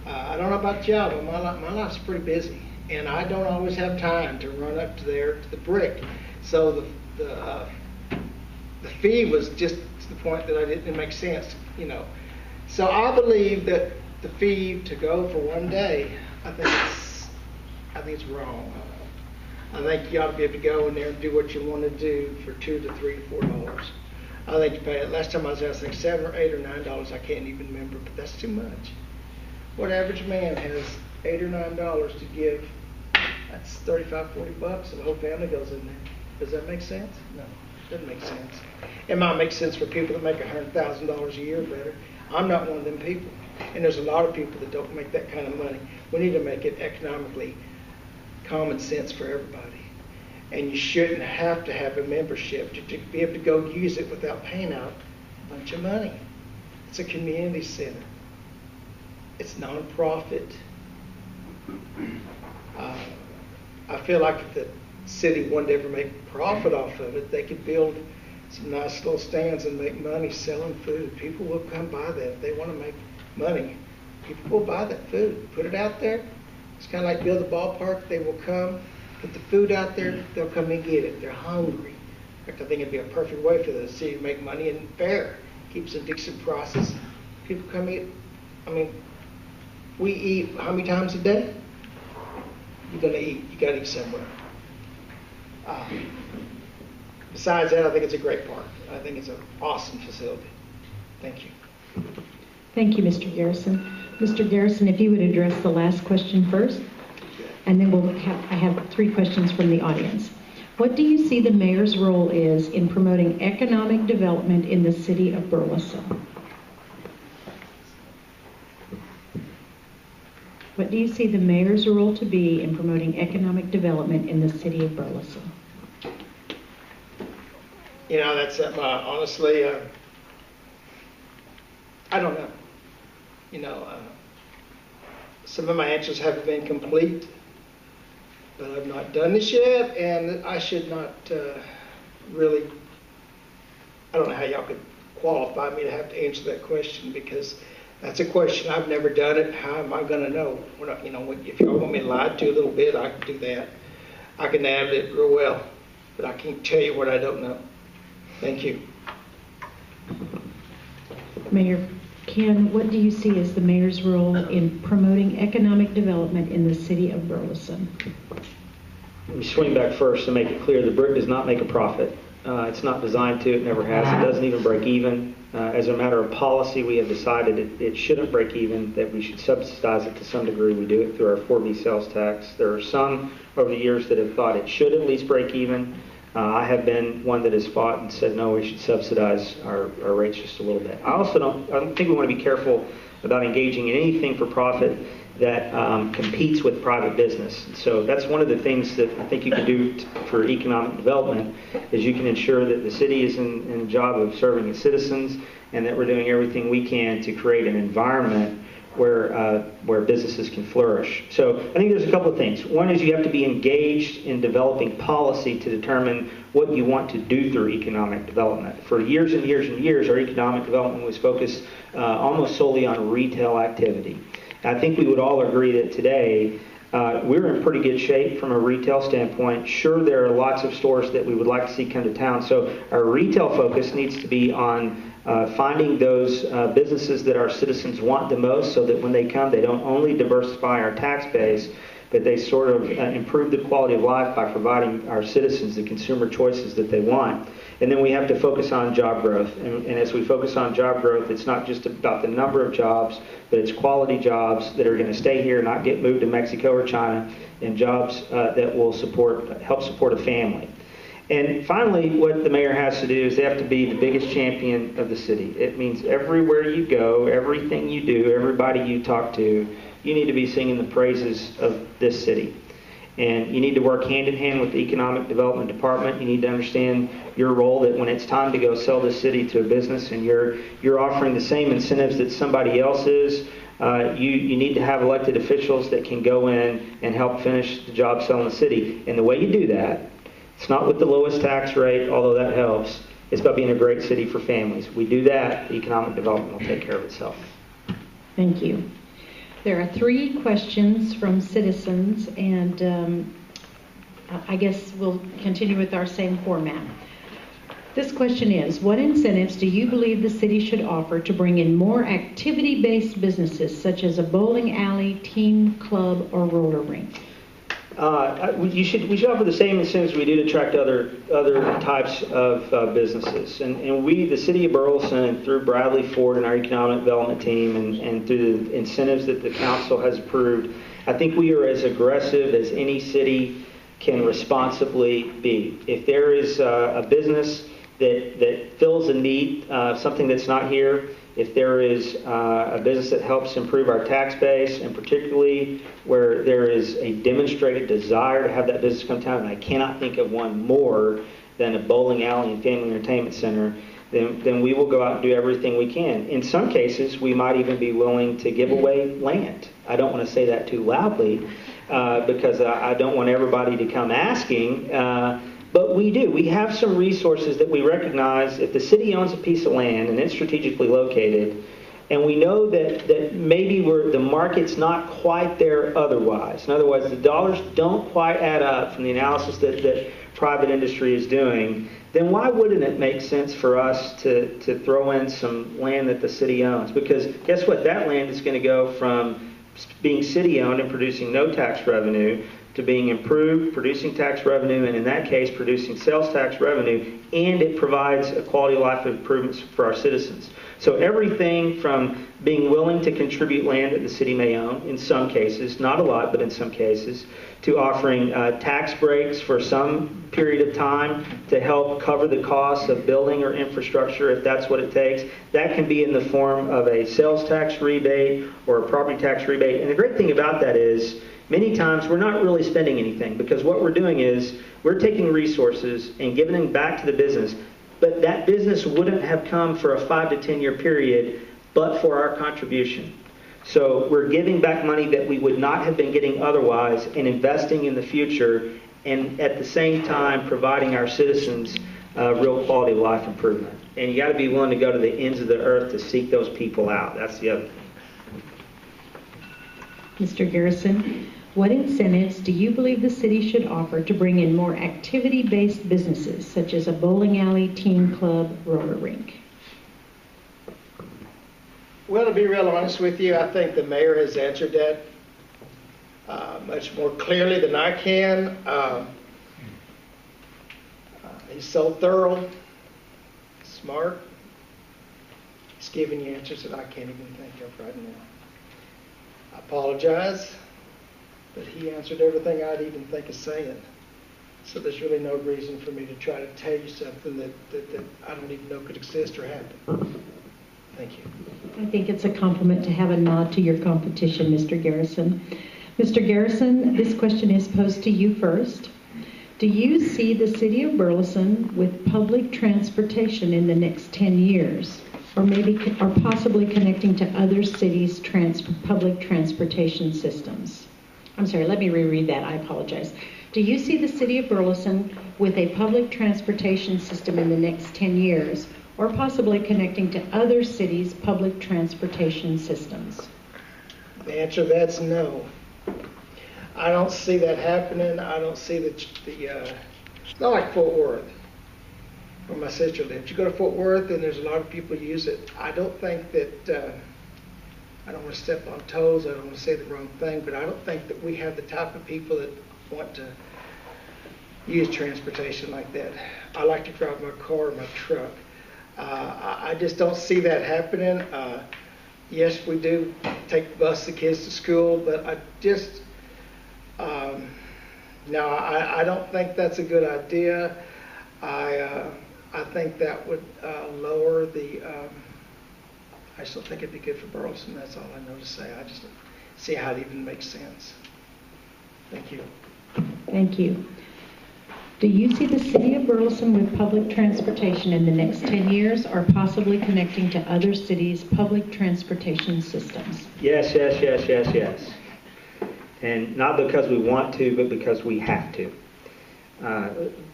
I don't know about y'all, but my life's pretty busy, and I don't always have time to run up to the BRIC. So the fee was just to the point that it didn't make sense, So I believe that the fee to go for one day, I think it's wrong. I think you ought to be able to go in there and do what you want to do for $2 to $3 to $4. I think you pay it. Last time I was there, I think $7 or $8 or $9. I can't even remember, but that's too much. What average man has $8 or $9 to give? That's $35, $40, and the whole family goes in there. Does that make sense? No, it doesn't make sense. It might make sense for people that make $100,000 a year better. I'm not one of them people, and there's a lot of people that don't make that kind of money. We need to make it economically common sense for everybody. And you shouldn't have to have a membership to be able to go use it without paying out a bunch of money. It's a community center. it's nonprofit. I feel like if the city wanted to ever make profit off of it, they could build some nice little stands and make money selling food. People will come buy that. If they want to make money, people will buy that food. Put it out there. It's kind of like build a ballpark. They will come, put the food out there, they'll come and get it. They're hungry. In fact, I think it'd be a perfect way for the city to make money and fair. Keeps a decent prices. People come eat. I mean, we eat how many times a day? You're going to eat. You got to eat somewhere. Besides that, I think it's a great park. I think it's an awesome facility. Thank you. Thank you, Mr. Garrison. Mr. Garrison, if you would address the last question first, and then I have 3 questions from the audience. What do you see the mayor's role is in promoting economic development in the city of Burleson? What do you see the mayor's role to be in promoting economic development in the city of Burleson? You know, that's honestly, I don't know. You know, some of my answers haven't been complete, but I've not done this yet, and I should not really, I don't know how y'all could qualify me to have to answer that question, because that's a question. I've never done it. How am I going to know? You know, if y'all want me to lie to you a little bit, I can do that. I can navigate it real well, but I can't tell you what I don't know. Thank you. Mayor Ken, what do you see as the mayor's role in promoting economic development in the city of Burleson? Let me swing back first to make it clear. The brick does not make a profit. It's not designed to. It never has. It doesn't even break even. As a matter of policy, we have decided it shouldn't break even, that we should subsidize it to some degree. We do it through our 4B sales tax. There are some over the years that have thought it should at least break even. I have been one that has fought and said, no, we should subsidize our rates just a little bit. I don't think we want to be careful about engaging in anything for profit that competes with private business. So that's one of the things that I think you can do for economic development, is you can ensure that the city is in the job of serving its citizens, and that we're doing everything we can to create an environment where businesses can flourish. So I think there's a couple of things. One is you have to be engaged in developing policy to determine what you want to do through economic development. For years and years and years, our economic development was focused almost solely on retail activity. I think we would all agree that today we're in pretty good shape from a retail standpoint. Sure, there are lots of stores that we would like to see come to town. So our retail focus needs to be on finding those businesses that our citizens want the most, so that when they come, they don't only diversify our tax base, but they sort of improve the quality of life by providing our citizens the consumer choices that they want. And then we have to focus on job growth. And as we focus on job growth, it's not just about the number of jobs, but it's quality jobs that are going to stay here, not get moved to Mexico or China, and jobs that will help support a family. And finally, what the mayor has to do is they have to be the biggest champion of the city. It means everywhere you go, everything you do, everybody you talk to, you need to be singing the praises of this city. And you need to work hand in hand with the Economic Development Department. You need to understand your role, that when it's time to go sell the city to a business and you're offering the same incentives that somebody else is, you need to have elected officials that can go in and help finish the job selling the city. And the way you do that, it's not with the lowest tax rate, although that helps. It's about being a great city for families. We do that, economic development will take care of itself. Thank you. There are 3 questions from citizens, and I guess we'll continue with our same format. This question is, what incentives do you believe the city should offer to bring in more activity-based businesses, such as a bowling alley, team club, or roller rink? We should offer the same incentives we do to attract other types of businesses. And we, the city of Burleson, and through Bradley Ford and our economic development team, and through the incentives that the council has approved, I think we are as aggressive as any city can responsibly be. If there is a business that fills a need, something that's not here, if there is a business that helps improve our tax base, and particularly where there is a demonstrated desire to have that business come to town, and I cannot think of one more than a bowling alley and family entertainment center, then we will go out and do everything we can. In some cases, we might even be willing to give away land. I don't want to say that too loudly because I don't want everybody to come asking, but we do. We have some resources that we recognize. If the city owns a piece of land and it's strategically located, and we know that maybe the market's not quite there otherwise. In other words, the dollars don't quite add up from the analysis that private industry is doing, then why wouldn't it make sense for us to throw in some land that the city owns? Because guess what? That land is going to go from being city-owned and producing no tax revenue to being improved, producing tax revenue, and in that case, producing sales tax revenue, and it provides a quality of life improvements for our citizens. So everything from being willing to contribute land that the city may own, in some cases, not a lot, but in some cases, to offering tax breaks for some period of time to help cover the costs of building or infrastructure, if that's what it takes. That can be in the form of a sales tax rebate or a property tax rebate. And the great thing about that is, many times we're not really spending anything, because what we're doing is we're taking resources and giving them back to the business. But that business wouldn't have come for a 5 to 10 year period but for our contribution. So we're giving back money that we would not have been getting otherwise and investing in the future, and at the same time providing our citizens real quality of life improvement. And you got to be willing to go to the ends of the earth to seek those people out. That's the other thing. Mr. Garrison, what incentives do you believe the city should offer to bring in more activity-based businesses, such as a bowling alley, teen club, roller rink? Well, to be real honest with you, I think the mayor has answered that much more clearly than I can. He's so thorough, smart. He's giving you answers that I can't even think of right now. I apologize, but he answered everything I'd even think of saying. So there's really no reason for me to try to tell you something that I don't even know could exist or happen. Thank you. I think it's a compliment to have a nod to your competition, Mr. Garrison. Mr. Garrison, this question is posed to you first. Do you see the city of Burleson with public transportation in the next 10 years? Or possibly connecting to other cities' public transportation systems? I'm sorry, let me reread that. I apologize. Do you see the city of Burleson with a public transportation system in the next 10 years, or possibly connecting to other cities' public transportation systems? The answer to that's no. I don't see that happening. I don't see it's not like Fort Worth, where my sister lived. You go to Fort Worth and there's a lot of people who use it. I don't think that, I don't want to step on toes, I don't want to say the wrong thing, but I don't think that we have the type of people that want to use transportation like that. I like to drive my car or my truck. I just don't see that happening. Yes, we do bus the kids to school, but I just, no, I don't think that's a good idea. I think that would lower the, I still think it'd be good for Burleson. That's all I know to say. I just don't see how it even makes sense. Thank you. Thank you. Do you see the city of Burleson with public transportation in the next 10 years, or possibly connecting to other cities' public transportation systems? Yes, yes, yes, yes, yes. And not because we want to, but because we have to.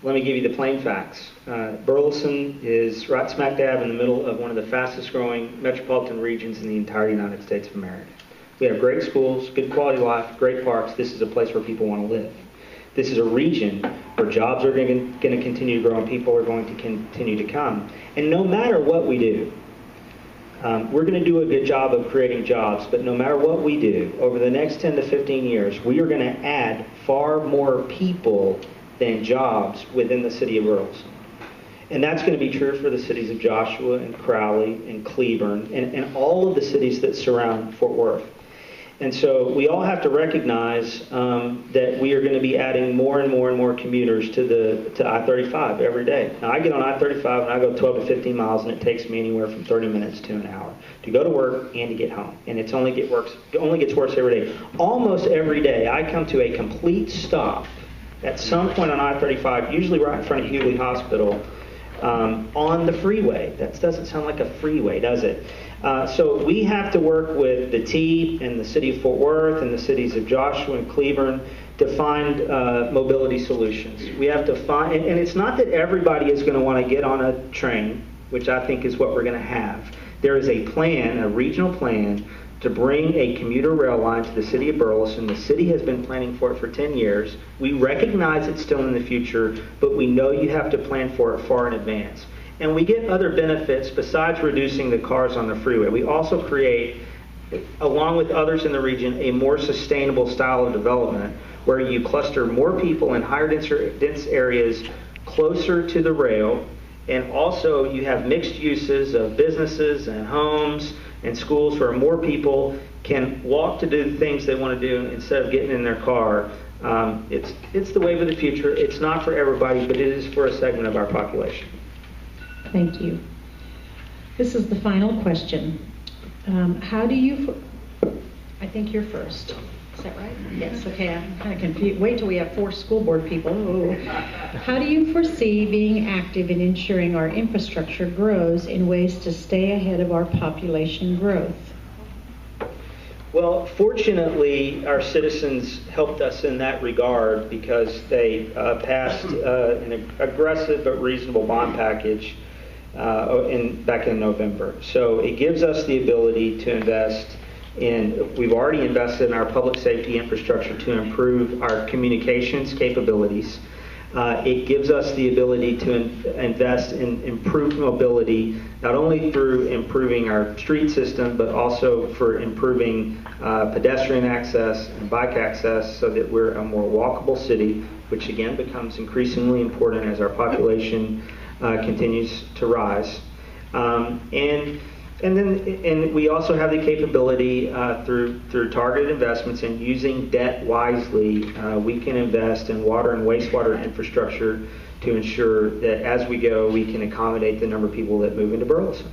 Let me give you the plain facts. Burleson is right smack dab in the middle of one of the fastest growing metropolitan regions in the entire United States of America. We have great schools, good quality of life, great parks. This is a place where people want to live. This is a region where jobs are going to continue to grow and people are going to continue to come. And no matter what we do, we're going to do a good job of creating jobs, but no matter what we do, over the next 10 to 15 years, we are going to add far more people than jobs within the city of Burleson. And that's going to be true for the cities of Joshua and Crowley and Cleburne and all of the cities that surround Fort Worth. And so we all have to recognize that we are going to be adding more and more and more commuters to I-35 every day. Now, I get on I-35 and I go 12 to 15 miles, and it takes me anywhere from 30 minutes to an hour to go to work and to get home. And it only gets worse every day. Almost every day, I come to a complete stop at some point on I-35, usually right in front of Hughley Hospital, on the freeway. That doesn't sound like a freeway, does it? So we have to work with the T and the city of Fort Worth and the cities of Joshua and Cleburne to find mobility solutions. We have to find, and it's not that everybody is going to want to get on a train, which I think is what we're going to have. There is a plan, a regional plan, to bring a commuter rail line to the city of Burleson. The city has been planning for it for 10 years. We recognize it's still in the future, but we know you have to plan for it far in advance. And we get other benefits besides reducing the cars on the freeway. We also create, along with others in the region, a more sustainable style of development where you cluster more people in higher dense areas closer to the rail, and also you have mixed uses of businesses and homes and schools where more people can walk to do the things they want to do instead of getting in their car. It's the wave of the future. It's not for everybody, but it is for a segment of our population. Thank you. This is the final question. How do you, I think you're first. Is that right? Yes, okay, I'm kind of confused. Wait till we have 4 school board people. Oh. How do you foresee being active in ensuring our infrastructure grows in ways to stay ahead of our population growth? Well, fortunately, our citizens helped us in that regard because they passed an aggressive but reasonable bond package back in November. So it gives us the ability to invest we've already invested in our public safety infrastructure to improve our communications capabilities. It gives us the ability to invest in improved mobility, not only through improving our street system, but also for improving pedestrian access and bike access so that we're a more walkable city, which again becomes increasingly important as our population continues to rise. And we also have the capability through targeted investments and using debt wisely, we can invest in water and wastewater infrastructure to ensure that as we go, we can accommodate the number of people that move into Burleson.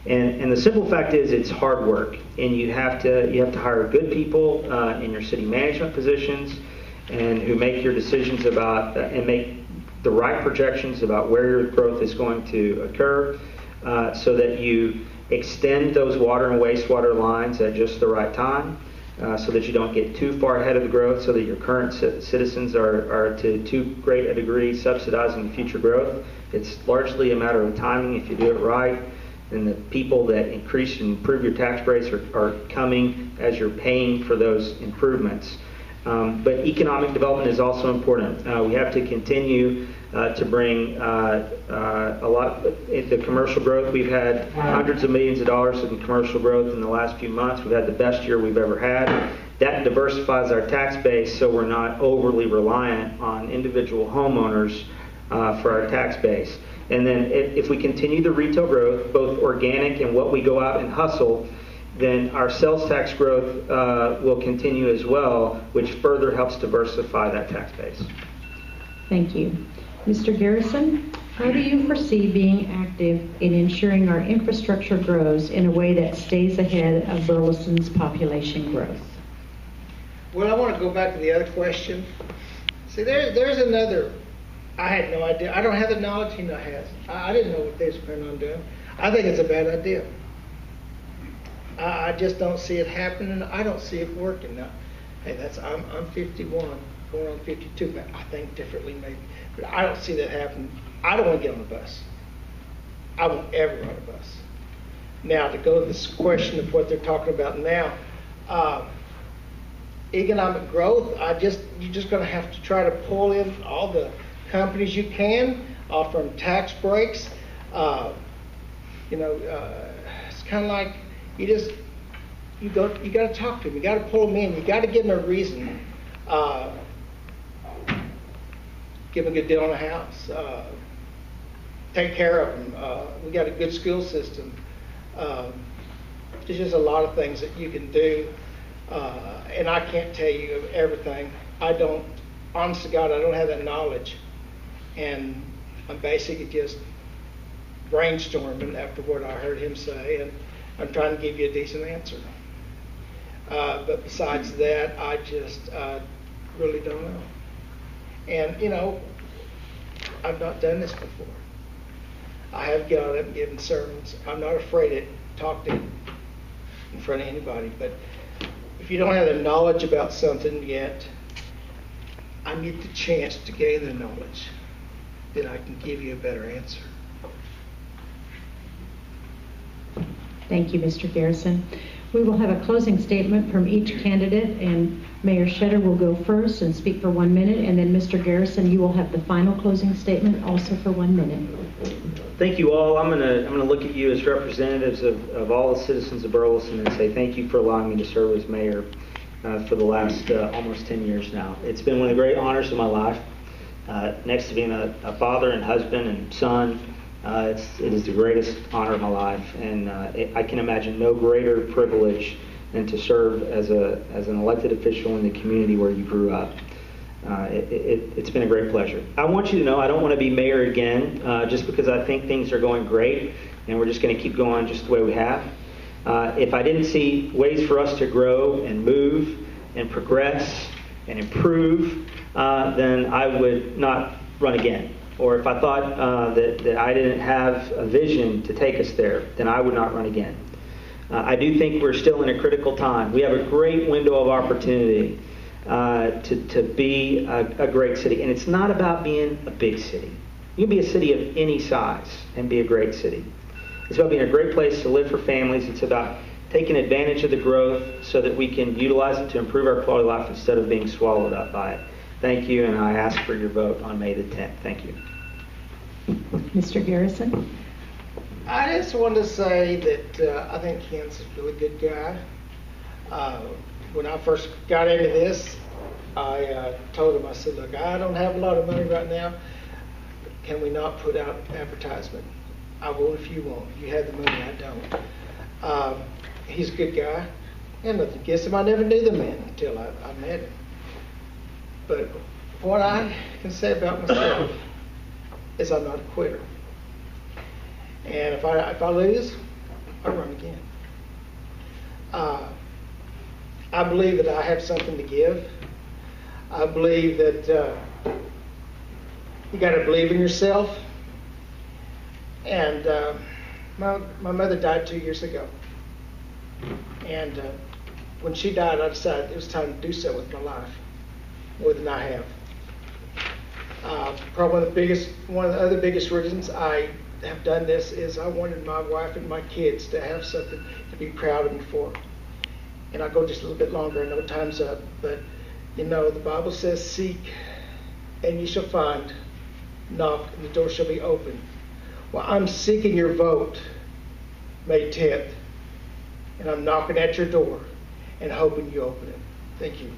And the simple fact is, it's hard work, and you have to hire good people in your city management positions, and who make your decisions about and make the right projections about where your growth is going to occur, so that you extend those water and wastewater lines at just the right time, so that you don't get too far ahead of the growth, so that your current citizens are to too great a degree subsidizing future growth. It's largely a matter of timing. If you do it right, then the people that increase and improve your tax base are coming as you're paying for those improvements. But economic development is also important. We have to continue to bring a lot the commercial growth. We've had hundreds of millions of dollars in commercial growth in the last few months. We've had the best year we've ever had. That diversifies our tax base so we're not overly reliant on individual homeowners for our tax base. And then if we continue the retail growth, both organic and what we go out and hustle, then our sales tax growth will continue as well, which further helps diversify that tax base. Thank you. Mr. Garrison, how do you foresee being active in ensuring our infrastructure grows in a way that stays ahead of Burleson's population growth? Well, I want to go back to the other question. See, there's another. I had no idea. I don't have the knowledge he has. I didn't know what they was planning on doing. I think it's a bad idea. I just don't see it happening. I don't see it working. Now, hey, I'm 51, going on 52. But I think differently, maybe. But I don't see that happening. I don't want to get on a bus. I won't ever run a bus. Now, to go to this question of what they're talking about now, economic growth. You're just going to have to try to pull in all the companies you can, offer them tax breaks. It's kind of like you got to talk to them. You got to pull them in. You got to give them a reason. Give them a good deal on a house. Take care of them. We got a good school system. There's just a lot of things that you can do, and I can't tell you everything. Honest to God, I don't have that knowledge, and I'm basically just brainstorming after what I heard him say, and I'm trying to give you a decent answer. But besides that, I just really don't know. And, I've not done this before. I have got up and given sermons. I'm not afraid to talk to in front of anybody, but if you don't have the knowledge about something yet, I need the chance to gain the knowledge. Then I can give you a better answer. Thank you, Mr. Garrison. We will have a closing statement from each candidate, and Mayor Shetter will go first and speak for 1 minute, and then Mr. Garrison, you will have the final closing statement also for 1 minute. Thank you all. I'm gonna look at you as representatives of all the citizens of Burleson and say thank you for allowing me to serve as mayor for the last almost 10 years now. It's been one of the great honors of my life. Next to being a father and husband and son, it is the greatest honor of my life, and I can imagine no greater privilege than to serve as an elected official in the community where you grew up. It's been a great pleasure. I want you to know I don't want to be mayor again just because I think things are going great and we're just going to keep going just the way we have. If I didn't see ways for us to grow and move and progress and improve, then I would not run again. Or if I thought that I didn't have a vision to take us there, then I would not run again. I do think we're still in a critical time. We have a great window of opportunity to be a great city. And it's not about being a big city. You can be a city of any size and be a great city. It's about being a great place to live for families. It's about taking advantage of the growth so that we can utilize it to improve our quality of life instead of being swallowed up by it. Thank you, and I ask for your vote on May the 10th. Thank you. Mr. Garrison? I just wanted to say that I think Ken's a really good guy. When I first got into this, I told him, I said, look, I don't have a lot of money right now. Can we not put out advertisement? I will if you won't. You have the money, I don't. He's a good guy. And nothing against him. I never knew the man until I met him. But what I can say about myself is I'm not a quitter. And if I lose, I run again. I believe that I have something to give. I believe that you got to believe in yourself. And my mother died 2 years ago. And when she died, I decided it was time to do so with my life, more than I have. Probably one of the other biggest reasons I have done this is I wanted my wife and my kids to have something to be proud of me for. And I'll go just a little bit longer. I know time's up, but you know the Bible says, "Seek, and ye shall find; knock, and the door shall be open." Well, I'm seeking your vote, May 10th, and I'm knocking at your door and hoping you open it. Thank you.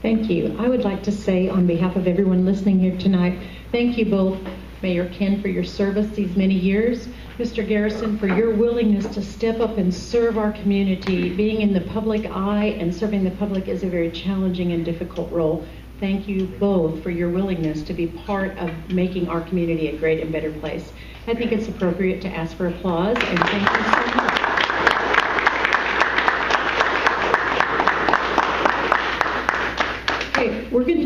Thank you. I would like to say on behalf of everyone listening here tonight, thank you both, Mayor Ken, for your service these many years, Mr. Garrison, for your willingness to step up and serve our community. Being in the public eye and serving the public is a very challenging and difficult role. Thank you both for your willingness to be part of making our community a great and better place. I think it's appropriate to ask for applause, and thank you so much. Okay, we're going to